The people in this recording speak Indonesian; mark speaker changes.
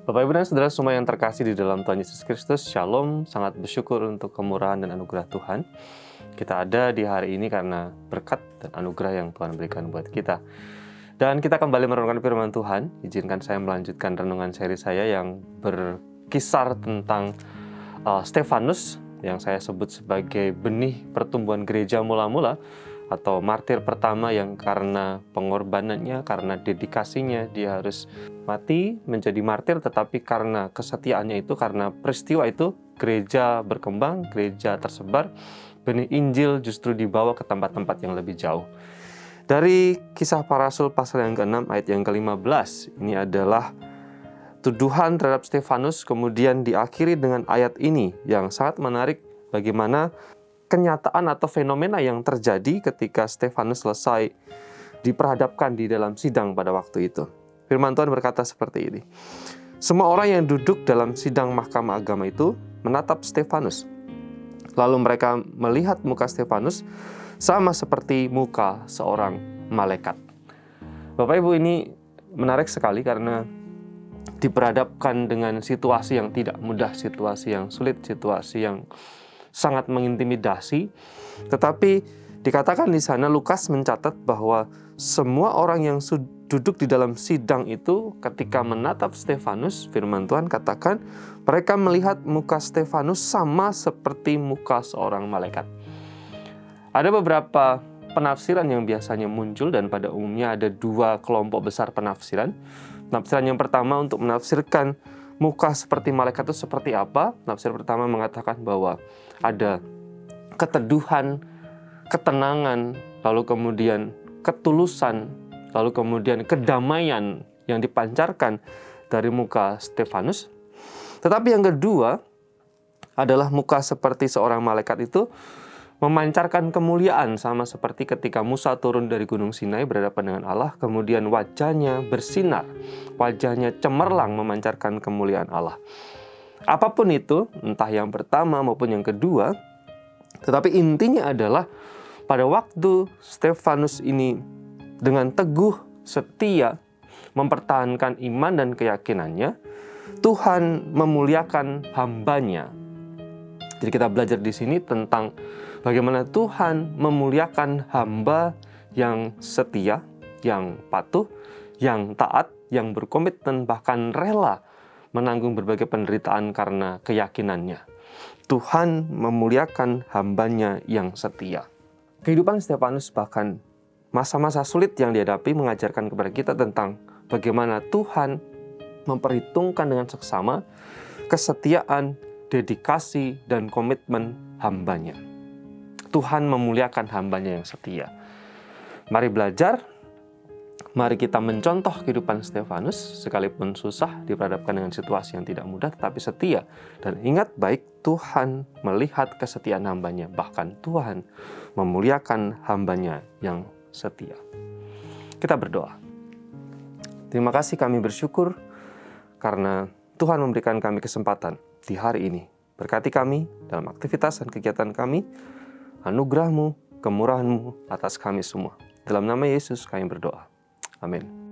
Speaker 1: Bapak Ibu dan Saudara semua yang terkasih di dalam Tuhan Yesus Kristus, Shalom, sangat bersyukur untuk kemurahan dan anugerah Tuhan. Kita ada di hari ini karena berkat dan anugerah yang Tuhan berikan buat kita. Dan kita kembali merenungkan firman Tuhan. Izinkan saya melanjutkan renungan seri saya yang berkisar tentang Stefanus, yang saya sebut sebagai benih pertumbuhan gereja mula-mula, atau martir pertama yang karena pengorbanannya, karena dedikasinya, dia harus mati menjadi martir, tetapi karena kesetiaannya itu, karena peristiwa itu, gereja berkembang, gereja tersebar, benih Injil justru dibawa ke tempat-tempat yang lebih jauh. Dari Kisah Para Rasul pasal yang ke-6 ayat yang ke-15, ini adalah tuduhan terhadap Stefanus, kemudian diakhiri dengan ayat ini yang sangat menarik, bagaimana kenyataan atau fenomena yang terjadi ketika Stefanus selesai diperhadapkan di dalam sidang pada waktu itu. Firman Tuhan berkata seperti ini. Semua orang yang duduk dalam sidang mahkamah agama itu menatap Stefanus. Lalu mereka melihat muka Stefanus sama seperti muka seorang malaikat. Bapak Ibu, ini menarik sekali karena diperhadapkan dengan situasi yang tidak mudah, situasi yang sulit, situasi yang sangat mengintimidasi. Tetapi dikatakan di sana, Lukas mencatat bahwa semua orang yang duduk di dalam sidang itu ketika menatap Stefanus, firman Tuhan katakan mereka melihat muka Stefanus sama seperti muka seorang malaikat. Ada beberapa penafsiran yang biasanya muncul, dan pada umumnya ada dua kelompok besar penafsiran. Penafsiran yang pertama untuk menafsirkan muka seperti malaikat itu seperti apa. Penafsir pertama mengatakan bahwa ada keteduhan, ketenangan, lalu kemudian ketulusan, lalu kemudian kedamaian yang dipancarkan dari muka Stefanus. Tetapi yang kedua adalah muka seperti seorang malaikat itu memancarkan kemuliaan, sama seperti ketika Musa turun dari Gunung Sinai berhadapan dengan Allah, kemudian wajahnya bersinar, wajahnya cemerlang memancarkan kemuliaan Allah. Apapun itu, entah yang pertama maupun yang kedua, tetapi intinya adalah pada waktu Stefanus ini dengan teguh, setia, mempertahankan iman dan keyakinannya, Tuhan memuliakan hambanya. Jadi kita belajar di sini tentang bagaimana Tuhan memuliakan hamba yang setia, yang patuh, yang taat, yang berkomitmen, bahkan rela menanggung berbagai penderitaan karena keyakinannya. Tuhan memuliakan hambanya yang setia. Kehidupan Stefanus, bahkan masa-masa sulit yang dihadapi, mengajarkan kepada kita tentang bagaimana Tuhan memperhitungkan dengan seksama kesetiaan, dedikasi, dan komitmen hambanya. Tuhan memuliakan hambanya yang setia. Mari belajar, mari kita mencontoh kehidupan Stefanus, sekalipun susah, diperhadapkan dengan situasi yang tidak mudah, tetapi setia. Dan ingat baik, Tuhan melihat kesetiaan hambanya, bahkan Tuhan memuliakan hambanya yang setia. Kita berdoa. Terima kasih, kami bersyukur karena Tuhan memberikan kami kesempatan di hari ini. Berkati kami dalam aktivitas dan kegiatan kami, anugerah-Mu, kemurahan-Mu atas kami semua. Dalam nama Yesus kami berdoa. Amin.